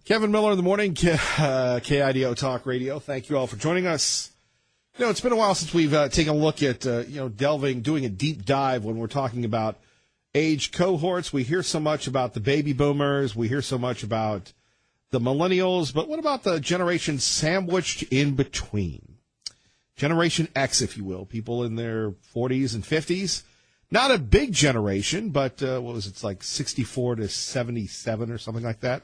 Kevin Miller in the morning, KIDO Talk Radio. Thank you all for joining us. It's been a while since we've taken a look at, doing a deep dive when we're talking about age cohorts. We hear so much about the baby boomers. We hear so much about the millennials. But what about the generation sandwiched in between? Generation X, if you will, people in their 40s and 50s. Not a big generation, but it's like 64 to 77 or something like that.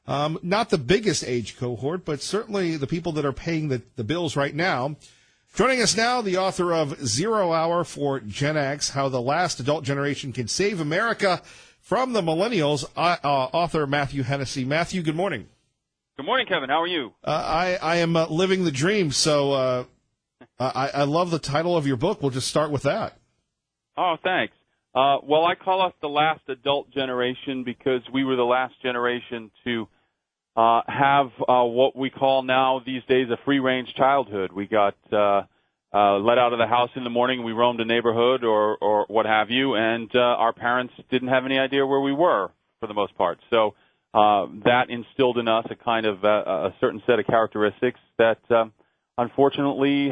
Not the biggest age cohort, but certainly the people that are paying the bills right now. Joining us now, the author of 0 Hour for Gen X, How the Last Adult Generation Can Save America from the Millennials, author Matthew Hennessy. Matthew, good morning. Good morning, Kevin. How are you? I am living the dream, so I love the title of your book. We'll just start with that. Oh, thanks. Well, I call us the last adult generation because we were the last generation to have what we call now these days a free-range childhood. We got let out of the house in the morning, we roamed a neighborhood or what have you, and our parents didn't have any idea where we were for the most part. So that instilled in us a kind of a certain set of characteristics that unfortunately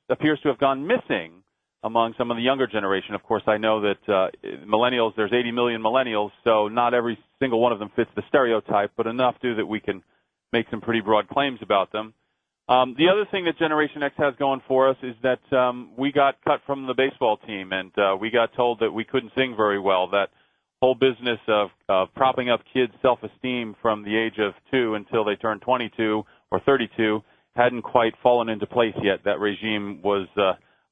appears to have gone missing among some of the younger generation. Of course, I know that millennials, there's 80 million millennials, so not every single one of them fits the stereotype, but enough do that we can make some pretty broad claims about them. The other thing that Generation X has going for us is that we got cut from the baseball team, and we got told that we couldn't sing very well. That whole business of propping up kids' self-esteem from the age of 2 until they turn 22 or 32 hadn't quite fallen into place yet. That regime was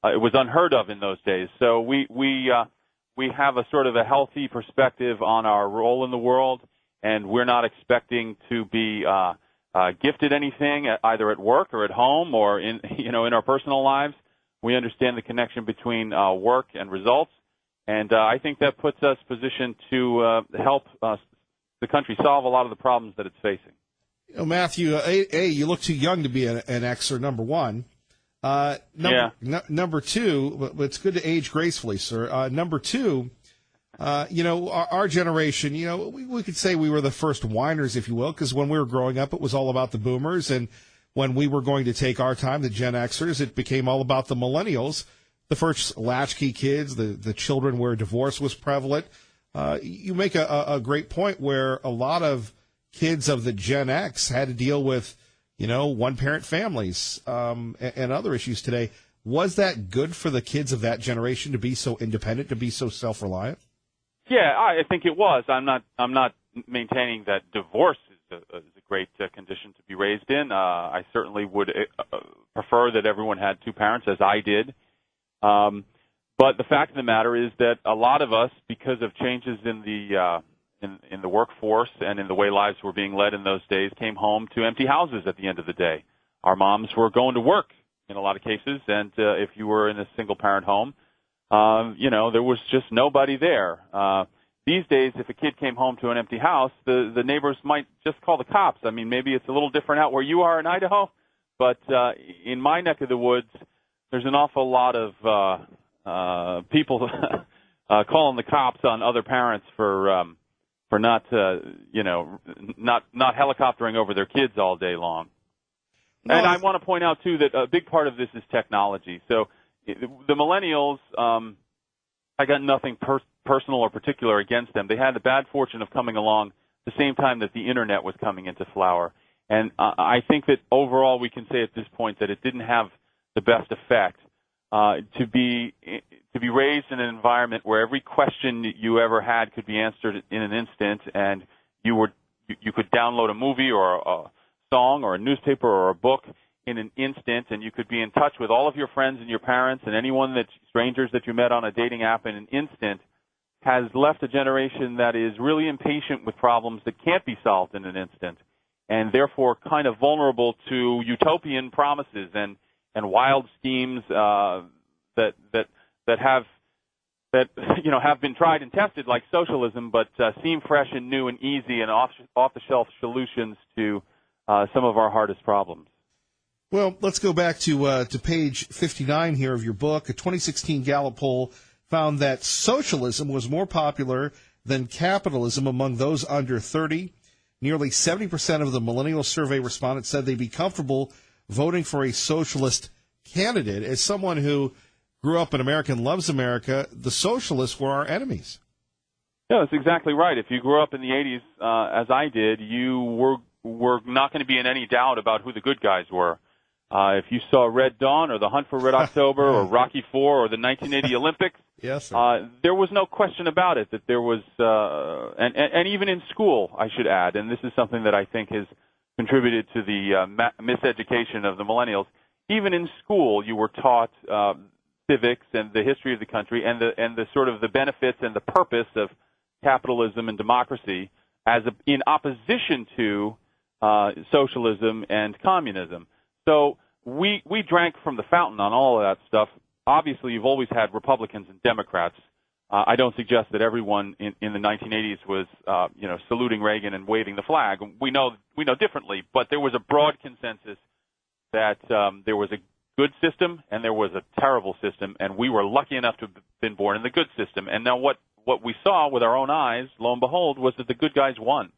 it was unheard of in those days. So we have a sort of a healthy perspective on our role in the world, and we're not expecting to be gifted anything either at work or at home or in our personal lives. We understand the connection between work and results, and I think that puts us positioned to help the country solve a lot of the problems that it's facing. Matthew, you look too young to be an Xer, number one. Number two, but it's good to age gracefully, sir. Number two, our generation, we could say we were the first whiners, if you will, because when we were growing up, it was all about the boomers. And when we were going to take our time, the Gen Xers, it became all about the millennials, the first latchkey kids, the children where divorce was prevalent. You make a great point where a lot of kids of the Gen X had to deal with one-parent families and other issues today. Was that good for the kids of that generation to be so independent, to be so self-reliant? Yeah, I think it was. I'm not maintaining that divorce is a great condition to be raised in. I certainly would prefer that everyone had two parents, as I did. But the fact of the matter is that a lot of us, because of changes in the workforce and in the way lives were being led in those days, came home to empty houses at the end of the day. Our moms were going to work in a lot of cases, and if you were in a single-parent home, there was just nobody there. These days, if a kid came home to an empty house, the neighbors might just call the cops. I mean, maybe it's a little different out where you are in Idaho, but in my neck of the woods, there's an awful lot of people calling the cops on other parents for not helicoptering over their kids all day long. No. And I want to point out, too, that a big part of this is technology. So the millennials, I got nothing personal or particular against them. They had the bad fortune of coming along the same time that the Internet was coming into flower. And I think that overall we can say at this point that it didn't have the best effect to be raised in an environment where every question you ever had could be answered in an instant, and you could download a movie or a song or a newspaper or a book in an instant, and you could be in touch with all of your friends and your parents and strangers that you met on a dating app in an instant, has left a generation that is really impatient with problems that can't be solved in an instant, and therefore kind of vulnerable to utopian promises and wild schemes that have been tried and tested, like socialism, but seem fresh and new and easy and off-the-shelf solutions to some of our hardest problems. Well, let's go back to page 59 here of your book. A 2016 Gallup poll found that socialism was more popular than capitalism among those under 30. nearly 70% of the millennial survey respondents said they'd be comfortable voting for a socialist candidate. As someone who grew up in America and loves America, the socialists were our enemies. Yeah, that's exactly right. If you grew up in the 80s, as I did, you were not going to be in any doubt about who the good guys were. If you saw Red Dawn or The Hunt for Red October or Rocky IV or the 1980 Olympics, yes, sir. There was no question about it that there was, and even in school, I should add, and this is something that I think has contributed to the miseducation of the millennials. Even in school, you were taught civics and the history of the country and the sort of the benefits and the purpose of capitalism and democracy in opposition to socialism and communism. So we drank from the fountain on all of that stuff. Obviously, you've always had Republicans and Democrats. I don't suggest that everyone in the 1980s was, saluting Reagan and waving the flag. We know differently, but there was a broad consensus that there was a good system and there was a terrible system, and we were lucky enough to have been born in the good system. And now what we saw with our own eyes, lo and behold, was that the good guys won.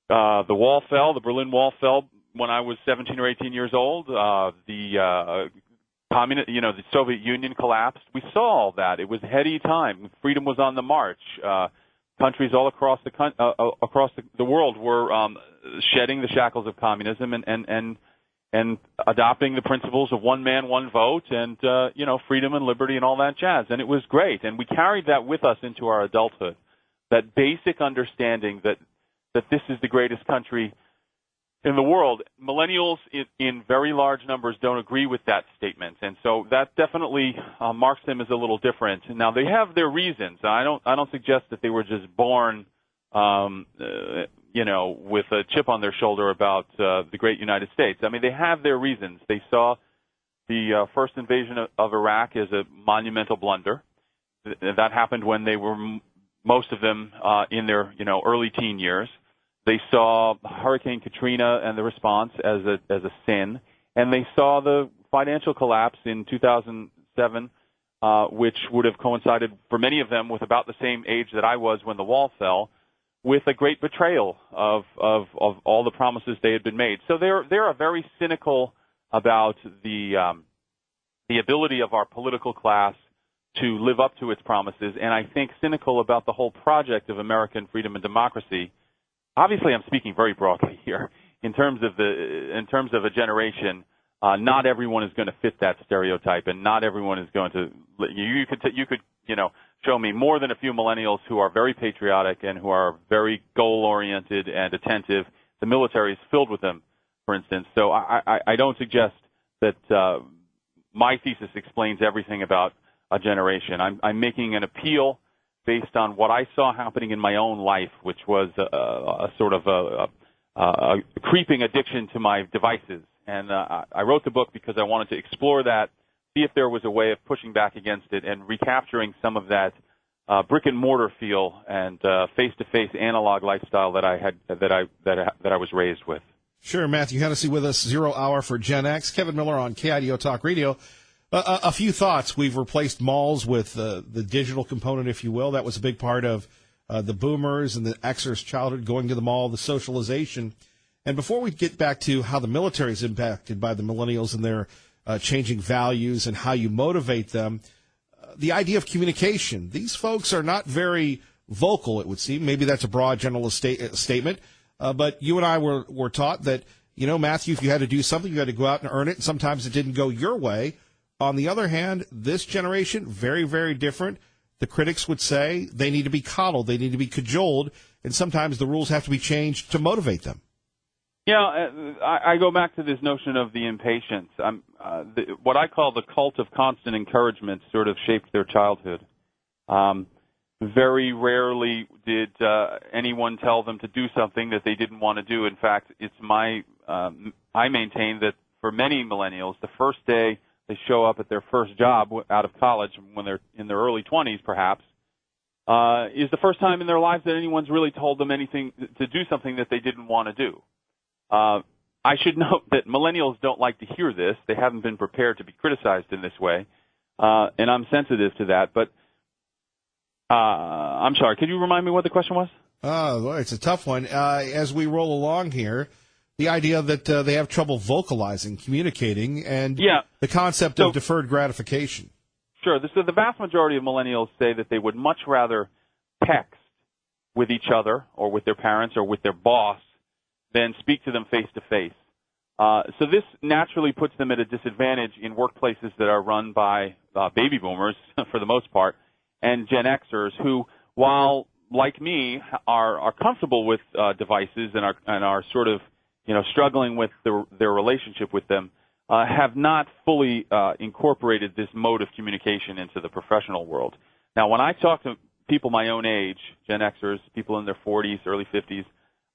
The wall fell, the Berlin Wall fell when I was 17 or 18 years old. The Soviet Union collapsed. We saw all that. It was heady time. Freedom was on the march. Countries all across the world were shedding the shackles of communism and adopting the principles of one man, one vote, and freedom and liberty and all that jazz. And it was great. And we carried that with us into our adulthood. That basic understanding that this is the greatest country in the world. Millennials in very large numbers don't agree with that statement, and so that definitely marks them as a little different. Now they have their reasons. I don't suggest that they were just born, with a chip on their shoulder about the great United States. I mean, they have their reasons. They saw the first invasion of Iraq as a monumental blunder. That happened when they were most of them in their early teen years. They saw Hurricane Katrina and the response as a sin, and they saw the financial collapse in 2007, which would have coincided for many of them with about the same age that I was when the wall fell, with a great betrayal of all the promises they had been made. So they're very cynical about the ability of our political class to live up to its promises, and I think cynical about the whole project of American freedom and democracy. Obviously, I'm speaking very broadly here. In terms of a generation, not everyone is going to fit that stereotype, and not everyone is going to. You could show me more than a few millennials who are very patriotic and who are very goal-oriented and attentive. The military is filled with them, for instance. So I don't suggest that my thesis explains everything about a generation. I'm making an appeal based on what I saw happening in my own life, which was a sort of a creeping addiction to my devices. And I wrote the book because I wanted to explore that, see if there was a way of pushing back against it and recapturing some of that brick and mortar feel and face-to-face analog lifestyle that I was raised with. Sure, Matthew Hennessy with us, 0 Hour for Gen X. Kevin Miller on KIDO Talk Radio. A few thoughts. We've replaced malls with the digital component, if you will. That was a big part of the boomers and the Xers' childhood, going to the mall, the socialization. And before we get back to how the military is impacted by the millennials and their changing values and how you motivate them, the idea of communication. These folks are not very vocal, it would seem. Maybe that's a broad general statement. But you and I were taught that, Matthew, if you had to do something, you had to go out and earn it. And sometimes it didn't go your way. On the other hand, this generation, very, very different. The critics would say they need to be coddled, they need to be cajoled, and sometimes the rules have to be changed to motivate them. I go back to this notion of the impatience. What I call the cult of constant encouragement sort of shaped their childhood. Very rarely did anyone tell them to do something that they didn't want to do. In fact, I maintain that for many millennials, the first day they show up at their first job out of college when they're in their early 20s, perhaps, is the first time in their lives that anyone's really told them anything to do something that they didn't want to do. I should note that millennials don't like to hear this. They haven't been prepared to be criticized in this way, and I'm sensitive to that. But I'm sorry, could you remind me what the question was? Well, it's a tough one. As we roll along here, the idea that they have trouble vocalizing, communicating, and the concept of deferred gratification. Sure. So the vast majority of millennials say that they would much rather text with each other or with their parents or with their boss than speak to them face to face. So this naturally puts them at a disadvantage in workplaces that are run by baby boomers, for the most part, and Gen Xers who, while like me, are comfortable with devices and are sort of struggling with their relationship with them, have not fully incorporated this mode of communication into the professional world. Now, when I talk to people my own age, Gen Xers, people in their 40s, early 50s,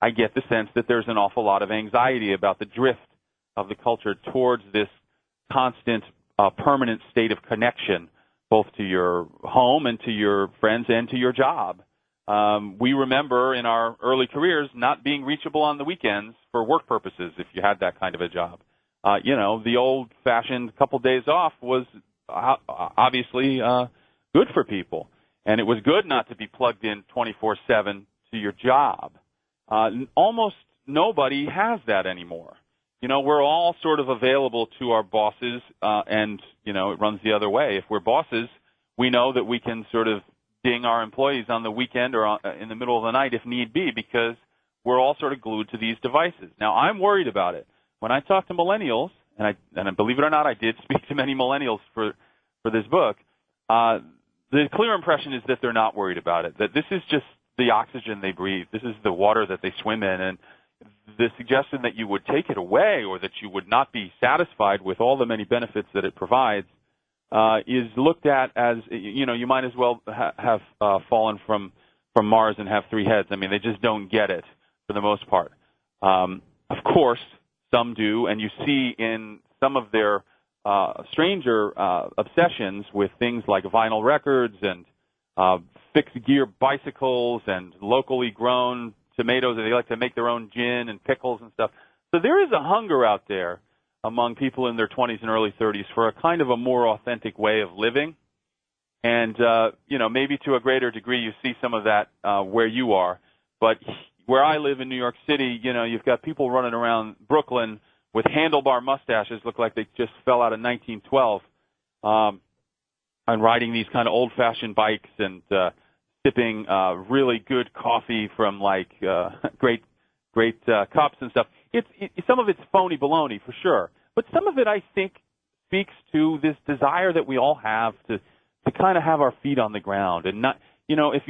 I get the sense that there's an awful lot of anxiety about the drift of the culture towards this constant, permanent state of connection, both to your home and to your friends and to your job. We remember in our early careers not being reachable on the weekends for work purposes if you had that kind of a job. The old-fashioned couple days off was obviously good for people, and it was good not to be plugged in 24/7 to your job. Almost nobody has that anymore. We're all sort of available to our bosses, and it runs the other way. If we're bosses, we know that we can sort of ding our employees on the weekend or in the middle of the night if need be, because we're all sort of glued to these devices. Now, I'm worried about it. When I talk to millennials, and believe it or not, I did speak to many millennials for this book, the clear impression is that they're not worried about it, that this is just the oxygen they breathe. This is the water that they swim in, and the suggestion that you would take it away or that you would not be satisfied with all the many benefits that it provides is looked at as, you might as well have fallen from Mars and have three heads. I mean, they just don't get it for the most part. Of course, some do, and you see in some of their stranger obsessions with things like vinyl records and fixed-gear bicycles and locally grown tomatoes. They like to make their own gin and pickles and stuff. So there is a hunger out there among people in their 20s and early 30s for a kind of a more authentic way of living. And, maybe to a greater degree you see some of that where you are. But where I live in New York City, you've got people running around Brooklyn with handlebar mustaches, look like they just fell out of 1912, and riding these kind of old-fashioned bikes and sipping really good coffee from great cups and stuff. Some of it's phony baloney for sure, but some of it I think speaks to this desire that we all have to kind of have our feet on the ground and not. If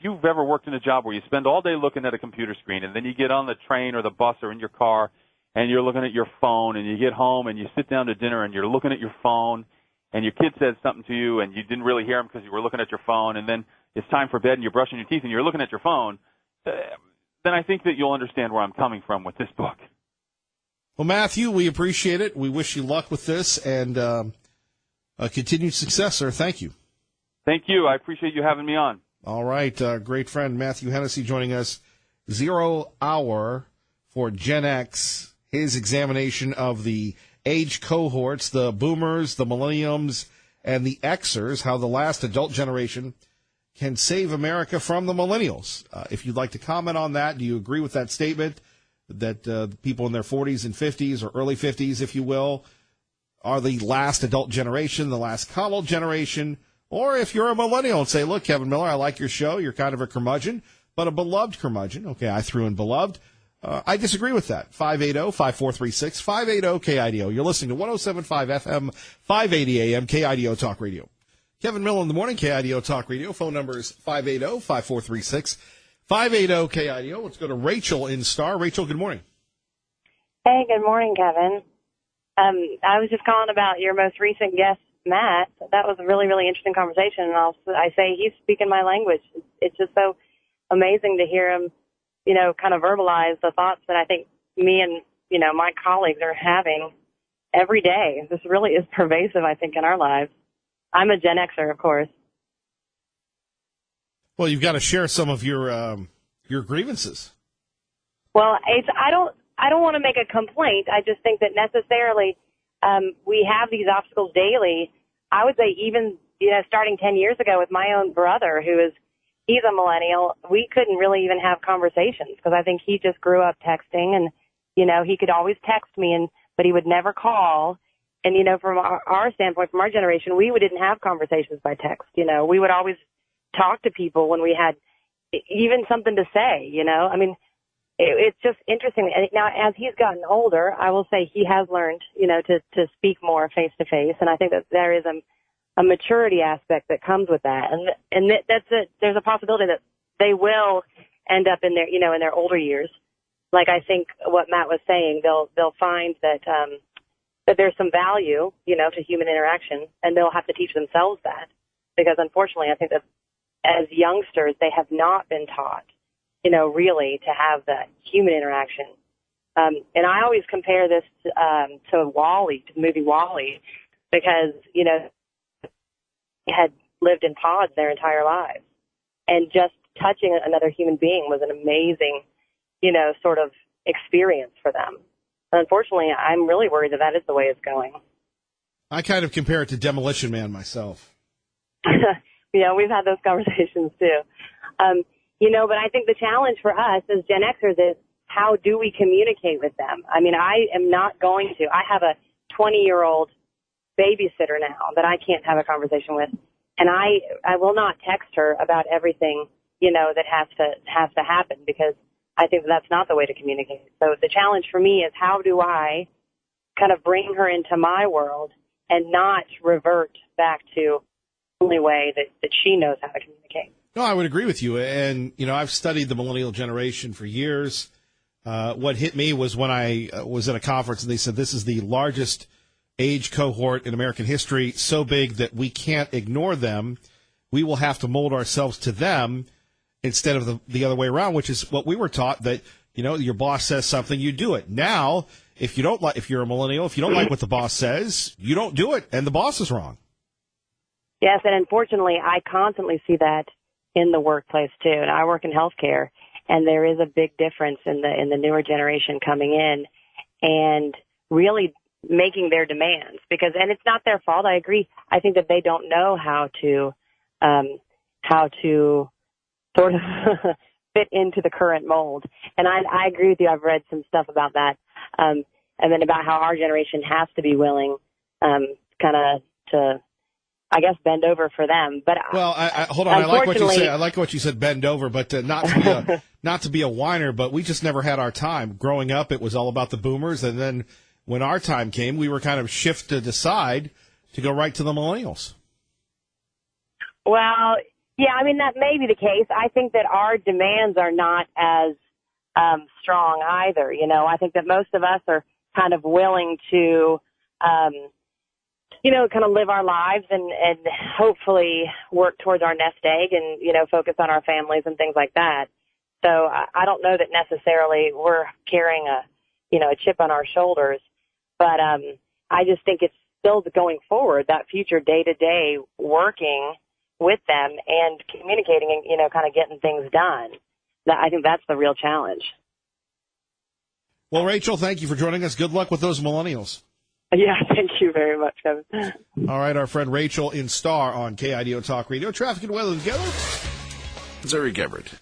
you've ever worked in a job where you spend all day looking at a computer screen and then you get on the train or the bus or in your car and you're looking at your phone and you get home and you sit down to dinner and you're looking at your phone and your kid says something to you and you didn't really hear him because you were looking at your phone, and then it's time for bed and you're brushing your teeth and you're looking at your phone, then I think that you'll understand where I'm coming from with this book. Well, Matthew, we appreciate it. We wish you luck with this and continued success, sir. Thank you. Thank you. I appreciate you having me on. All right. Great friend Matthew Hennessy joining us. 0 Hour for Gen X, his examination of the age cohorts, the boomers, the millenniums, and the Xers, how the last adult generation can save America from the millennials. If you'd like to comment on that, do you agree with that statement that people in their 40s and 50s or early 50s, if you will, are the last adult generation, the last college generation? Or if you're a millennial and say, look, Kevin Miller, I like your show. You're kind of a curmudgeon, but a beloved curmudgeon. Okay, I threw in beloved. I disagree with that. 580-5436, 580-KIDO. You're listening to 107.5 FM, 580 AM, KIDO Talk Radio. Kevin Miller in the morning, KIDO Talk Radio. Phone number is 580-5436, 580-KIDO. Let's go to Rachel in Star. Rachel, good morning. Hey, good morning, Kevin. I was just calling about your most recent guest, Matt. That was a really, really interesting conversation, and I say he's speaking my language. It's just so amazing to hear him, kind of verbalize the thoughts that I think me and, my colleagues are having every day. This really is pervasive, I think, in our lives. I'm a Gen Xer, of course. Well, you've got to share some of your grievances. Well, I don't want to make a complaint. I just think that necessarily we have these obstacles daily. I would say even, starting 10 years ago with my own brother, who is, he's a millennial. We couldn't really even have conversations because I think he just grew up texting, and, you know, he could always text me, but he would never call. And, you know, from our standpoint, from our generation, we didn't have conversations by text. You know, we would always talk to people when we had even something to say, you know. I mean, it's just interesting. And now, as he's gotten older, I will say he has learned, you know, to speak more face to face. And I think that there is a maturity aspect that comes with that. And there's a possibility that they will end up in their, you know, in their older years. Like I think what Matt was saying, they'll find that there's some value, you know, to human interaction, and they'll have to teach themselves that, because unfortunately I think that as youngsters they have not been taught, you know, really to have that human interaction. And I always compare this to WALL-E, to the movie WALL-E, because, you know, they had lived in pods their entire lives, and just touching another human being was an amazing, you know, sort of experience for them. Unfortunately, I'm really worried that is the way it's going. I kind of compare it to Demolition Man myself. Yeah, we've had those conversations too. You know, but I think the challenge for us as Gen Xers is, how do we communicate with them? I mean, I am not going to. I have a 20-year-old babysitter now that I can't have a conversation with, and I will not text her about everything, you know, that has to happen, because I think that's not the way to communicate. So the challenge for me is, how do I kind of bring her into my world and not revert back to the only way that she knows how to communicate? No, I would agree with you. And, you know, I've studied the millennial generation for years. What hit me was when I was at a conference and they said this is the largest age cohort in American history, so big that we can't ignore them. We will have to mold ourselves to them instead of the other way around, which is what we were taught, that, you know, your boss says something, you do it. Now, if you're a millennial, if you don't like what the boss says, you don't do it, and the boss is wrong. Yes, and unfortunately, I constantly see that in the workplace too. And I work in healthcare, and there is a big difference in the newer generation coming in and really making their demands, and it's not their fault. I agree. I think that they don't know how to sort of fit into the current mold. And I agree with you. I've read some stuff about that. And then about how our generation has to be willing, kind of to, I guess, bend over for them. But well, hold on. I like what you said. I like what you said, bend over, but not to be a whiner, but we just never had our time. Growing up, it was all about the boomers. And then when our time came, we were kind of shifted aside to go right to the millennials. Well, yeah, I mean, that may be the case. I think that our demands are not as strong either. You know, I think that most of us are kind of willing to, you know, kind of live our lives and hopefully work towards our nest egg and, you know, focus on our families and things like that. So I don't know that necessarily we're carrying a chip on our shoulders, but I just think it's still going forward, that future day-to-day working with them and communicating and, you know, kind of getting things done. I think that's the real challenge. Well, Rachel, thank you for joining us. Good luck with those millennials. Yeah, thank you very much, Kevin. All right, our friend Rachel in Star on KIDO Talk Radio. Traffic and weather together. Zuri Gebert.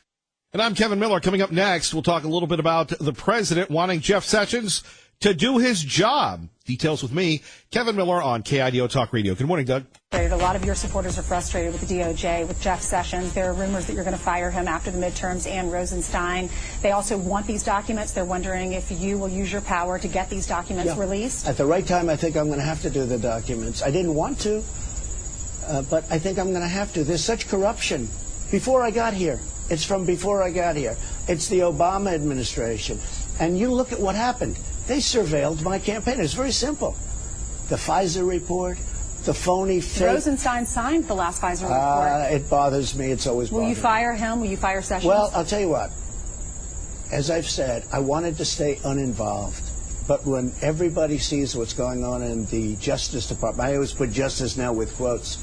And I'm Kevin Miller. Coming up next, we'll talk a little bit about the president wanting Jeff Sessions to do his job. Details with me, Kevin Miller on KIDO Talk Radio. Good morning, Doug. A lot of your supporters are frustrated with the DOJ, with Jeff Sessions. There are rumors that you're going to fire him after the midterms, and Rosenstein. They also want these documents. They're wondering if you will use your power to get these documents released. At the right time, I think I'm going to have to do the documents. I didn't want to, but I think I'm going to have to. There's such corruption. Before I got here, it's from before I got here. It's the Obama administration. And you look at what happened. They surveilled my campaign. It's very simple. The Pfizer report, the phony fake. Rosenstein signed the last Pfizer report. It bothers me. It's always bothered me. Will you fire him? Will you fire Sessions? Well, I'll tell you what. As I've said, I wanted to stay uninvolved. But when everybody sees what's going on in the Justice Department, I always put justice now with quotes,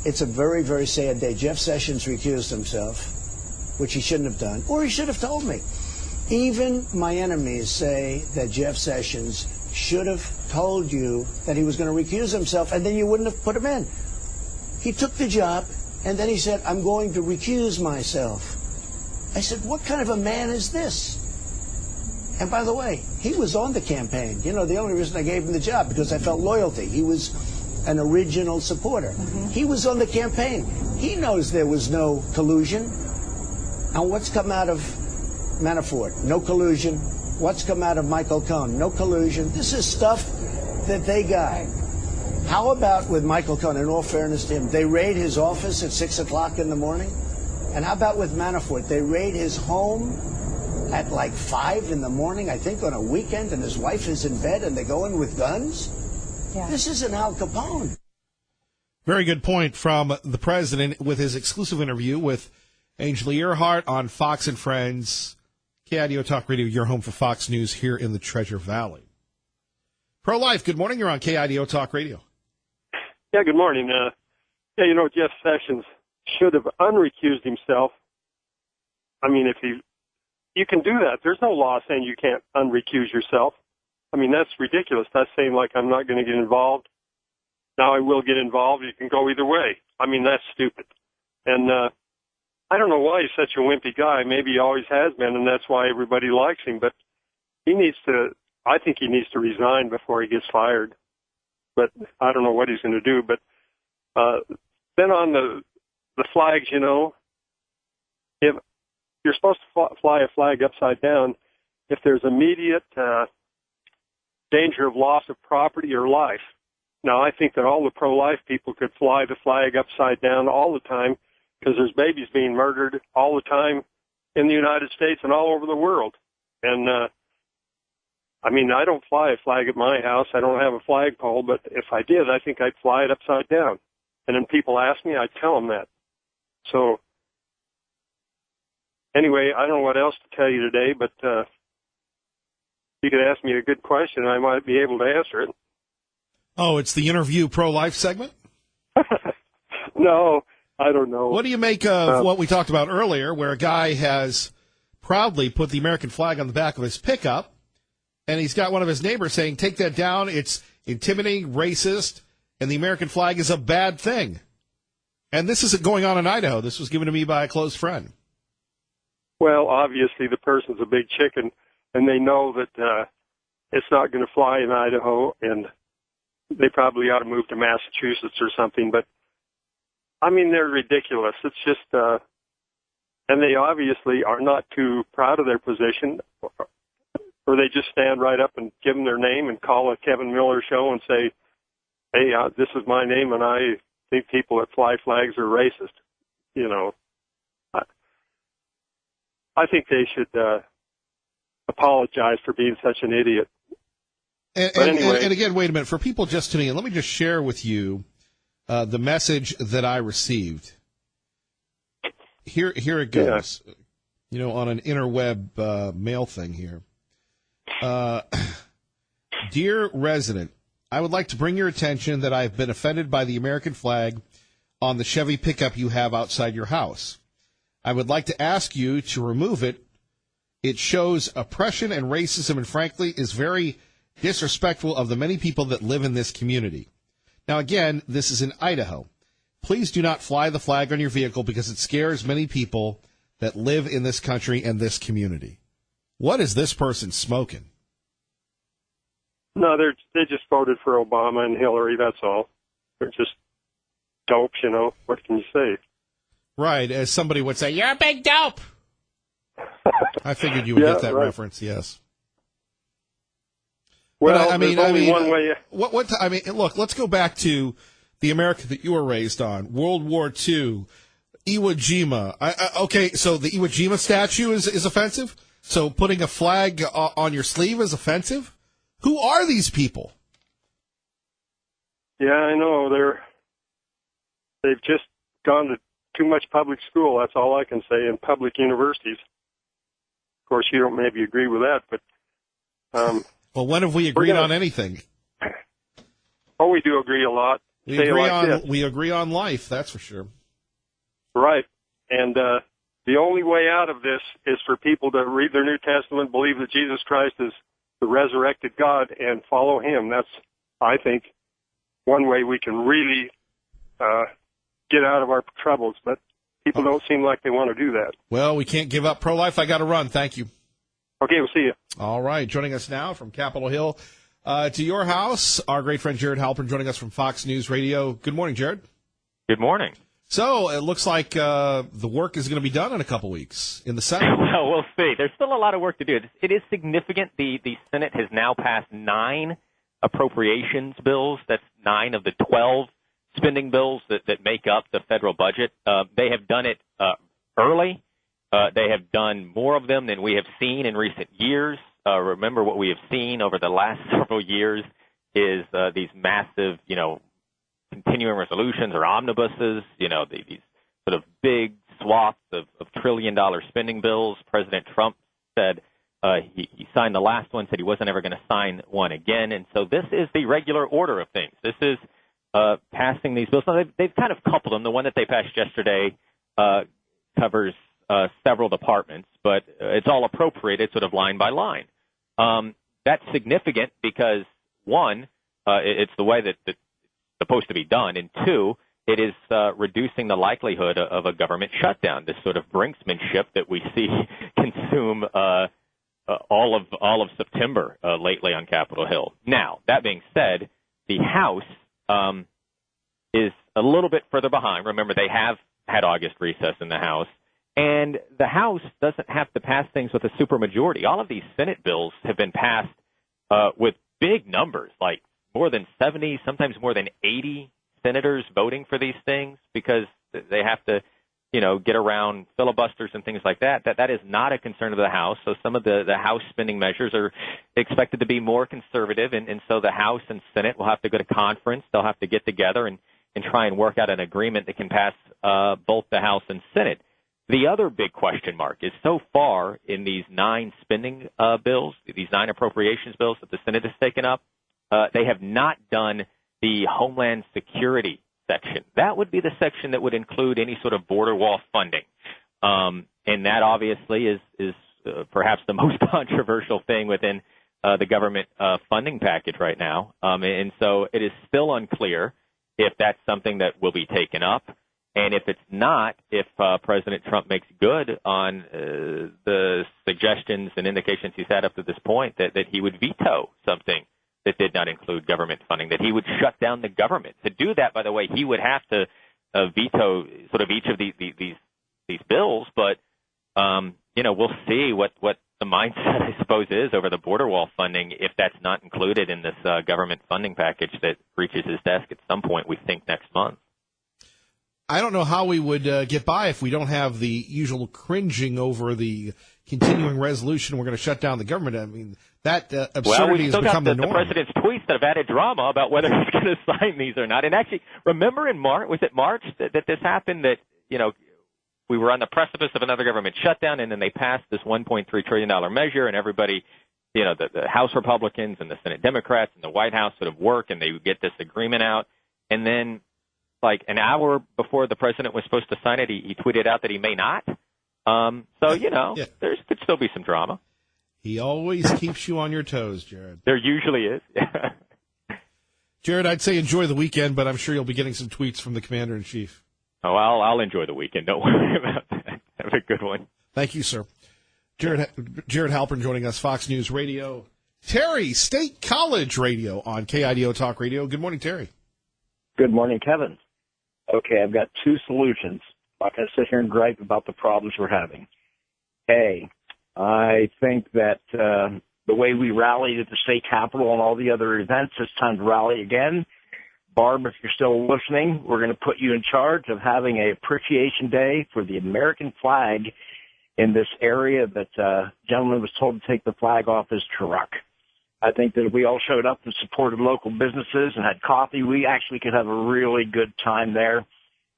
it's a very, very sad day. Jeff Sessions recused himself, which he shouldn't have done, or he should have told me. Even my enemies say that Jeff Sessions should have told you that he was going to recuse himself, and then you wouldn't have put him in. He took the job, And then he said, I'm going to recuse myself. I said, what kind of a man is this? And by the way, he was on the campaign. You know, the only reason I gave him the job, because I felt loyalty. He was an original supporter. He was on the campaign. He knows there was no collusion. And what's come out of Manafort? No collusion. What's come out of Michael Cohen? No collusion. This is stuff that they got. How about with Michael Cohen, in all fairness to him, they raid his office at 6 o'clock in the morning? And how about with Manafort? They raid his home at like 5 in the morning, I think on a weekend, and his wife is in bed and they go in with guns? Yeah. This isn't Al Capone. Very good point from the president with his exclusive interview with Angela Earhart on Fox and Friends, KIDO Talk Radio, your home for Fox News here in the Treasure Valley. Pro-life, good morning. You're on KIDO Talk Radio. Yeah, good morning. You know, Jeff Sessions should have unrecused himself. I mean, you can do that. There's no law saying you can't unrecuse yourself. I mean, that's ridiculous. That's saying, like, I'm not going to get involved. Now I will get involved. You can go either way. I mean, that's stupid. And I don't know why he's such a wimpy guy. Maybe he always has been, and that's why everybody likes him. But I think he needs to resign before he gets fired. But I don't know what he's going to do. But then on the flags, you know, if you're supposed to fly a flag upside down, if there's immediate danger of loss of property or life. Now, I think that all the pro-life people could fly the flag upside down all the time, because there's babies being murdered all the time in the United States and all over the world. And, I mean, I don't fly a flag at my house. I don't have a flagpole, but if I did, I think I'd fly it upside down. And then people ask me, I'd tell them that. So, anyway, I don't know what else to tell you today, but you could ask me a good question, and I might be able to answer it. Oh, it's the interview pro-life segment? No, I don't know. What do you make of what we talked about earlier, where a guy has proudly put the American flag on the back of his pickup, and he's got one of his neighbors saying, take that down, it's intimidating, racist, and the American flag is a bad thing. And this isn't going on in Idaho. This was given to me by a close friend. Well, obviously the person's a big chicken, and they know that it's not going to fly in Idaho, and they probably ought to move to Massachusetts or something. But, I mean, they're ridiculous. It's just, and they obviously are not too proud of their position, or they just stand right up and give them their name and call a Kevin Miller show and say, hey, this is my name, and I think people that fly flags are racist. You know, I think they should apologize for being such an idiot. And again, wait a minute. For people just tuning in, let me just share with you the message that I received. Here it goes. Yeah. You know, on an interweb mail thing here. Dear resident, I would like to bring your attention that I have been offended by the American flag on the Chevy pickup you have outside your house. I would like to ask you to remove it. It shows oppression and racism, and frankly is very disrespectful of the many people that live in this community. Now, again, this is in Idaho. Please do not fly the flag on your vehicle because it scares many people that live in this country and this community. What is this person smoking? No, they just voted for Obama and Hillary, that's all. They're just dopes, you know. What can you say? Right, as somebody would say, you're a big dope. I figured you would get that reference, yes. Well, but I mean, one way. Look, let's go back to the America that you were raised on, World War II, Iwo Jima. Okay, so the Iwo Jima statue is offensive? So putting a flag on your sleeve is offensive? Who are these people? Yeah, I know. They've just gone to too much public school. That's all I can say, in public universities. Of course, you don't maybe agree with that, but... well, when have we agreed on anything? Oh, we do agree a lot. We agree on life, that's for sure. Right. And the only way out of this is for people to read their New Testament, believe that Jesus Christ is the resurrected God, and follow him. That's, I think, one way we can really get out of our troubles, but people don't seem like they want to do that. Well, we can't give up pro-life. I got to run. Thank you. Okay, we'll see you. All right. Joining us now from Capitol Hill to your house, our great friend Jared Halpern joining us from Fox News Radio. Good morning, Jared. Good morning. So it looks like the work is going to be done in a couple weeks in the Senate. Well, we'll see. There's still a lot of work to do. It is significant. The Senate has now passed 9 appropriations bills. That's 9 of the 12 spending bills that make up the federal budget. They have done it early. They have done more of them than we have seen in recent years. Remember, what we have seen over the last several years is these massive, continuing resolutions or omnibuses, these sort of big swaths of trillion-dollar spending bills. President Trump said he signed the last one, said he wasn't ever going to sign one again. And so this is the regular order of things. This is passing these bills. Now, they've kind of coupled them. The one that they passed yesterday covers several departments, but it's all appropriated sort of line by line. That's significant because, one, it's the way that it's supposed to be done, and two, it is reducing the likelihood of a government shutdown, this sort of brinksmanship that we see consume all of September lately on Capitol Hill. Now, that being said, the House is a little bit further behind. Remember, they have had August recess in the House, and the House doesn't have to pass things with a supermajority. All of these Senate bills have been passed with big numbers, like more than 70, sometimes more than 80 senators voting for these things because they have to, get around filibusters and things like that. That is not a concern of the House. So some of the House spending measures are expected to be more conservative, and so the House and Senate will have to go to conference. They'll have to get together and try and work out an agreement that can pass both the House and Senate. The other big question mark is so far in these 9 spending bills, these 9 appropriations bills that the Senate has taken up, they have not done the Homeland Security section. That would be the section that would include any sort of border wall funding. And that obviously is perhaps the most controversial thing within the government funding package right now. And so it is still unclear if that's something that will be taken up. And if it's not, if President Trump makes good on the suggestions and indications he's had up to this point that he would veto something that did not include government funding, that he would shut down the government. To do that, by the way, he would have to veto sort of each of these bills. But, we'll see what the mindset, I suppose, is over the border wall funding if that's not included in this government funding package that reaches his desk at some point, we think, next month. I don't know how we would get by if we don't have the usual cringing over the continuing resolution. We're going to shut down the government. I mean, that absurdity has become the norm. The president's tweets that have added drama about whether he's going to sign these or not. And actually, remember in March, was it March that this happened, that, we were on the precipice of another government shutdown, and then they passed this $1.3 trillion measure, and everybody, the House Republicans and the Senate Democrats and the White House sort of work, and they would get this agreement out. And then, like an hour before the president was supposed to sign it, he tweeted out that he may not. There could still be some drama. He always keeps you on your toes, Jared. There usually is. Jared, I'd say enjoy the weekend, but I'm sure you'll be getting some tweets from the Commander-in-Chief. Oh, I'll enjoy the weekend. Don't worry about that. Have a good one. Thank you, sir. Jared Halpern joining us, Fox News Radio. Terry, State College Radio on KIDO Talk Radio. Good morning, Terry. Good morning, Kevin. Okay, I've got 2 solutions. I'm not going to sit here and gripe about the problems we're having. A, I think that the way we rallied at the state capitol and all the other events, it's time to rally again. Barb, if you're still listening, we're going to put you in charge of having an appreciation day for the American flag in this area that gentleman was told to take the flag off his truck. I think that if we all showed up and supported local businesses and had coffee, we actually could have a really good time there,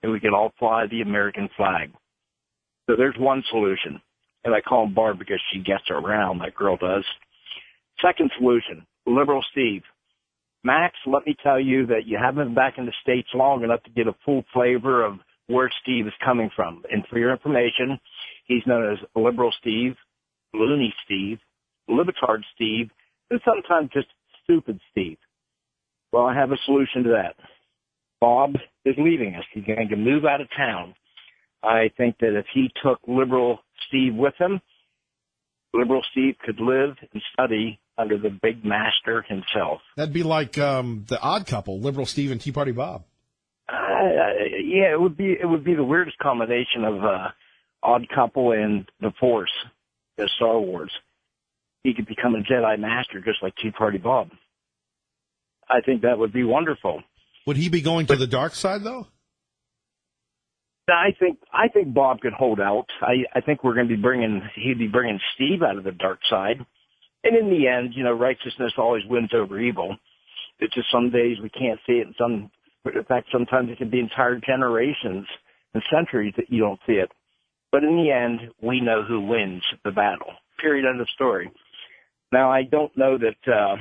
and we could all fly the American flag. So there's one solution, and I call him Barb because she gets around, that girl does. Second solution, Liberal Steve. Max, let me tell you that you haven't been back in the States long enough to get a full flavor of where Steve is coming from. And for your information, he's known as Liberal Steve, Looney Steve, Libetard Steve, and sometimes just Stupid Steve. Well, I have a solution to that. Bob, is leaving us. He's going to move out of town. I think that if he took Liberal Steve with him, Liberal Steve could live and study under the big master himself. That'd be like the Odd Couple, Liberal Steve and Tea Party Bob. Yeah, it would be the weirdest combination of Odd Couple and the Force, the Star Wars. He could become a Jedi Master just like Tea Party Bob. I think that would be wonderful. Would he be going to the dark side, though? I think Bob could hold out. I think he'd be bringing Steve out of the dark side. And in the end, righteousness always wins over evil. It's just some days we can't see it. In fact, sometimes it can be entire generations and centuries that you don't see it. But in the end, we know who wins the battle. Period. End of story. Now, I don't know that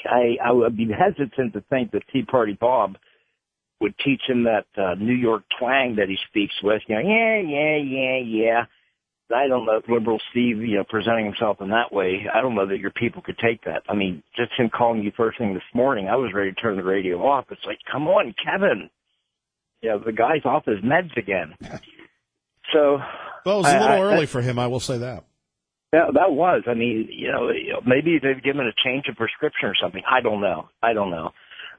I would be hesitant to think that Tea Party Bob would teach him that New York twang that he speaks with. Yeah. I don't know if Liberal Steve, presenting himself in that way, I don't know that your people could take that. I mean, just him calling you first thing this morning, I was ready to turn the radio off. It's like, come on, Kevin. The guy's off his meds again. So, well, it was a little early for him, I will say that. Yeah, that was. I mean, maybe they've given a change of prescription or something. I don't know.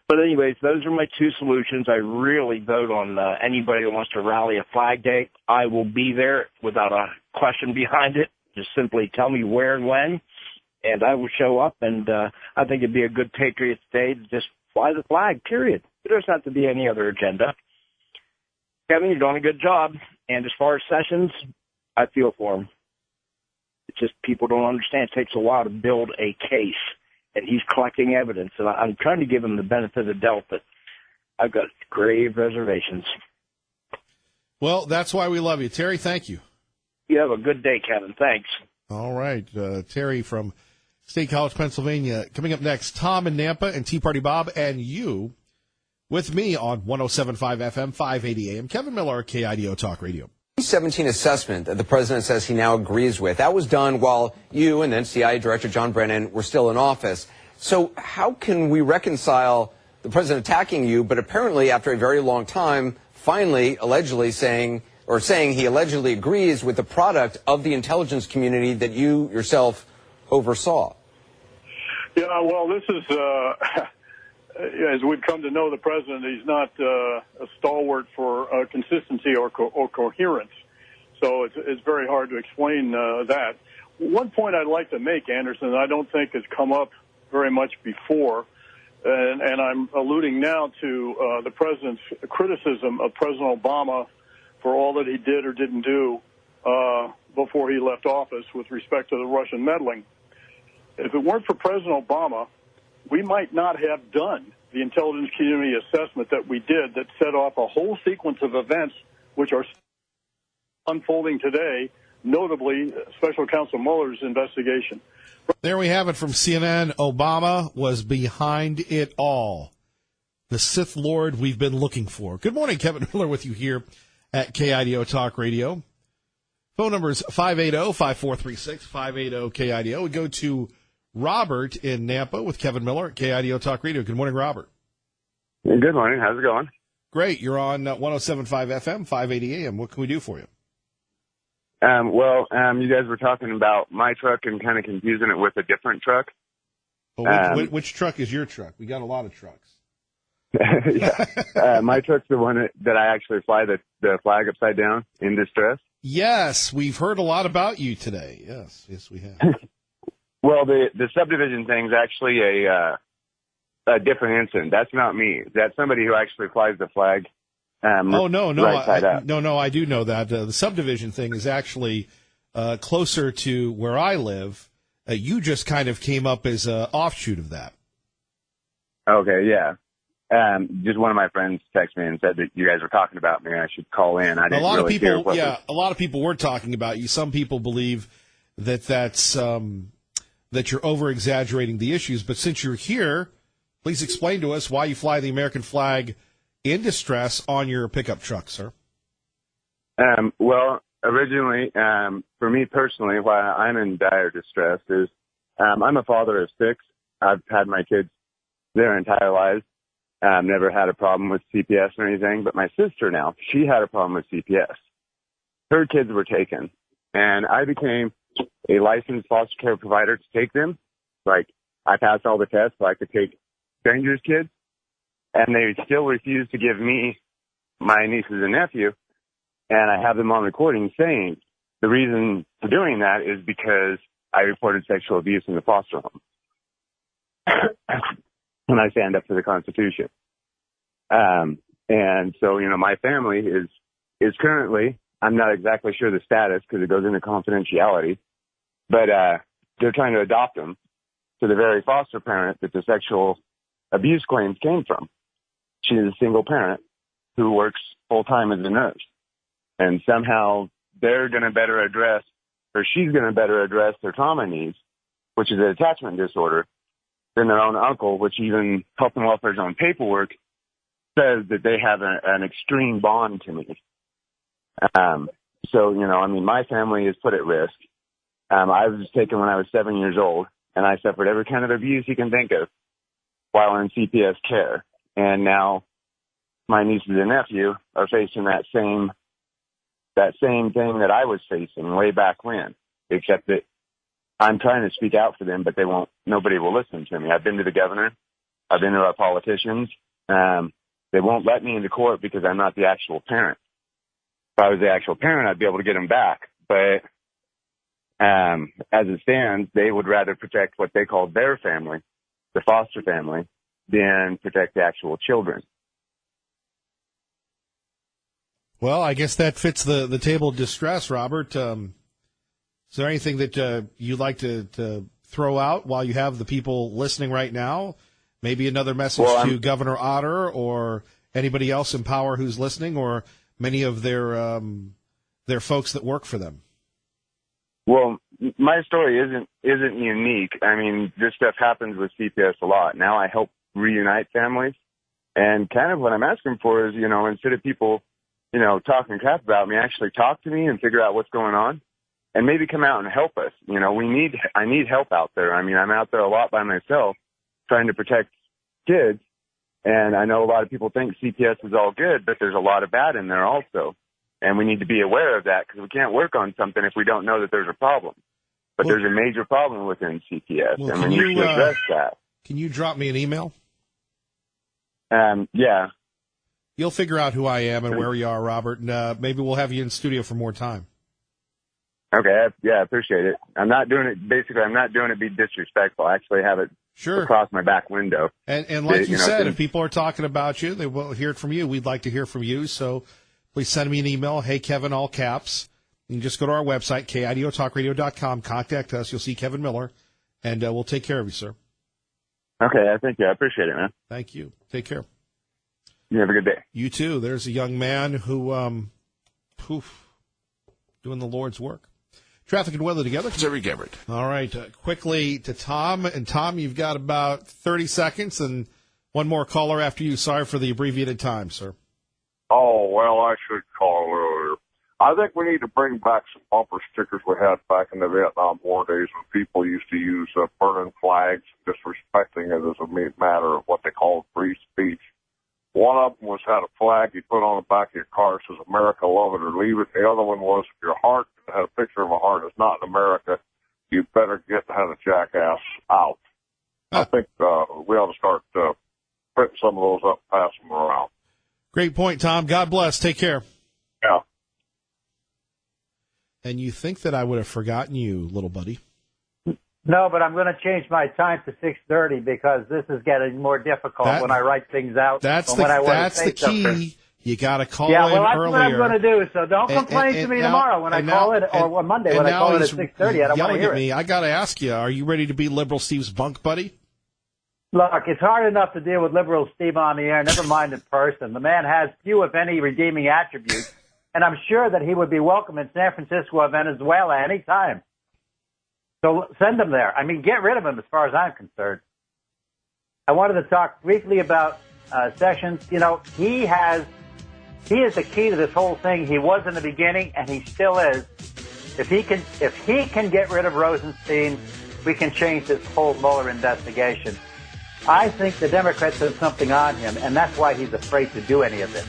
But anyways, those are my two solutions. I really vote on anybody who wants to rally a Flag Day. I will be there without a question behind it. Just simply tell me where and when, and I will show up. And I think it'd be a good Patriots Day to just fly the flag, period. There doesn't have to be any other agenda. Kevin, you're doing a good job. And as far as Sessions, I feel for him. It's just people don't understand. It takes a while to build a case. And he's collecting evidence, and I'm trying to give him the benefit of the doubt, but I've got grave reservations. Well, that's why we love you. Terry, thank you. You have a good day, Kevin. Thanks. All right. Terry from State College, Pennsylvania. Coming up next, Tom in Nampa and Tea Party Bob and you with me on 107.5 FM, 580 AM. Kevin Miller, KIDO Talk Radio. 2017 assessment that the president says he now agrees with. That was done while you and then CIA Director John Brennan were still in office. So how can we reconcile the president attacking you, but apparently after a very long time, finally allegedly saying he allegedly agrees with the product of the intelligence community that you yourself oversaw? Yeah, well, this is, as we've come to know the president, he's not a stalwart for consistency or coherence. So it's very hard to explain that. One point I'd like to make, Anderson, I don't think has come up very much before, and I'm alluding now to the president's criticism of President Obama for all that he did or didn't do before he left office with respect to the Russian meddling. If it weren't for President Obama, we might not have done the intelligence community assessment that we did that set off a whole sequence of events which are unfolding today, notably Special Counsel Mueller's investigation. There we have it from CNN. Obama was behind it all. The Sith Lord we've been looking for. Good morning, Kevin Miller with you here at KIDO Talk Radio. Phone number is 580-5436, 580-KIDO. We go to Robert in Nampa with Kevin Miller at KIDO Talk Radio. Good morning, Robert. Good morning. How's it going? Great. You're on 107.5 FM, 580 AM. What can we do for you? You guys were talking about my truck and kind of confusing it with a different truck. Well, which truck is your truck? We got a lot of trucks. My truck's the one that I actually fly the flag upside down in distress. Yes, we've heard a lot about you today. Yes, we have. Well, the subdivision thing's actually a different incident. That's not me. That's somebody who actually flies the flag. Right side up. I do know that. The subdivision thing is actually closer to where I live. You just kind of came up as an offshoot of that. Okay, yeah. Just one of my friends texted me and said that you guys were talking about me and I should call in. A lot of people were talking about you. Some people believe that's that you're over-exaggerating the issues. But since you're here, please explain to us why you fly the American flag in distress on your pickup truck, sir. Originally, for me personally, why I'm in dire distress is I'm a father of 6. I've had my kids their entire lives. Never had a problem with CPS or anything. But my sister now, she had a problem with CPS. Her kids were taken, and I became a licensed foster care provider to take them. Like, I passed all the tests so I could take strangers' kids, and they still refused to give me my nieces and nephew. And I have them on recording saying the reason for doing that is because I reported sexual abuse in the foster home. And I stand up for the Constitution. And so, my family is currently, I'm not exactly sure the status because it goes into confidentiality, but they're trying to adopt them to the very foster parent that the sexual abuse claims came from. She's a single parent who works full-time as a nurse. And somehow they're going to better address, or she's going to better address their trauma needs, which is an attachment disorder, than their own uncle, which even Health and Welfare's own paperwork says that they have an extreme bond to me. So, my family is put at risk. I was taken when I was 7 years old, and I suffered every kind of abuse you can think of while in CPS care. And now my nieces and nephew are facing that same thing that I was facing way back when, except that I'm trying to speak out for them, but nobody will listen to me. I've been to the governor. I've been to our politicians. They won't let me into court because I'm not the actual parent. If I was the actual parent, I'd be able to get them back. But as it stands, they would rather protect what they call their family, the foster family, than protect the actual children. Well, I guess that fits the table of distress, Robert. Is there anything that you'd like to throw out while you have the people listening right now? Maybe another message to Governor Otter or anybody else in power who's listening, or many of their folks that work for them. Well, my story isn't unique. I mean, this stuff happens with CPS a lot. Now I help reunite families, and kind of what I'm asking for is, instead of people, talking crap about me, actually talk to me and figure out what's going on, and maybe come out and help us. I need help out there. I mean, I'm out there a lot by myself trying to protect kids, and I know a lot of people think CPS is all good, but there's a lot of bad in there also. And we need to be aware of that because we can't work on something if we don't know that there's a problem. But there's a major problem within CPS, and we need to address that. Can you drop me an email? Yeah. You'll figure out who I am and where you are, Robert, and maybe we'll have you in studio for more time. Okay, I appreciate it. I'm not doing it to be disrespectful. I actually have it across my back window. And like you said, if people are talking about you, they will hear it from you. We'd like to hear from you, so please send me an email, Hey Kevin, all caps. You can just go to our website, KIDOTalkRadio.com, contact us. You'll see Kevin Miller, and we'll take care of you, sir. Okay, thank you. I appreciate it, man. Thank you. Take care. You have a good day. You too. There's a young man who, doing the Lord's work. Traffic and weather together. Terry Gabbard. All right, quickly to Tom. And Tom, you've got about 30 seconds, and one more caller after you. Sorry for the abbreviated time, sir. Oh, well, I should call earlier. I think we need to bring back some bumper stickers we had back in the Vietnam War days when people used to use burning flags, disrespecting it as a matter of what they called free speech. One of them had a flag you put on the back of your car that says America, love it or leave it. The other one was if your heart had a picture of a heart that's not in America, you better get the head of jackass out. I think we ought to start printing some of those up, pass them around. Great point, Tom. God bless. Take care. Yeah. And you think that I would have forgotten you, little buddy? No, but I'm going to change my time to 6:30 because this is getting more difficult when I write things out. That's the key. Something. You got to call in earlier. That's what I'm going to do. So don't complain to me tomorrow when I call it, or Monday when I call it at 6:30. I don't want to hear it. I got to ask you: are you ready to be Liberal Steve's bunk buddy? Look, it's hard enough to deal with Liberal Steve on the air. Never mind in person. The man has few, if any, redeeming attributes, and I'm sure that he would be welcome in San Francisco or Venezuela any time. So send him there. I mean, get rid of him as far as I'm concerned. I wanted to talk briefly about Sessions. He is the key to this whole thing. He was in the beginning, and he still is. If he can get rid of Rosenstein, we can change this whole Mueller investigation. I think the Democrats have something on him, and that's why he's afraid to do any of this.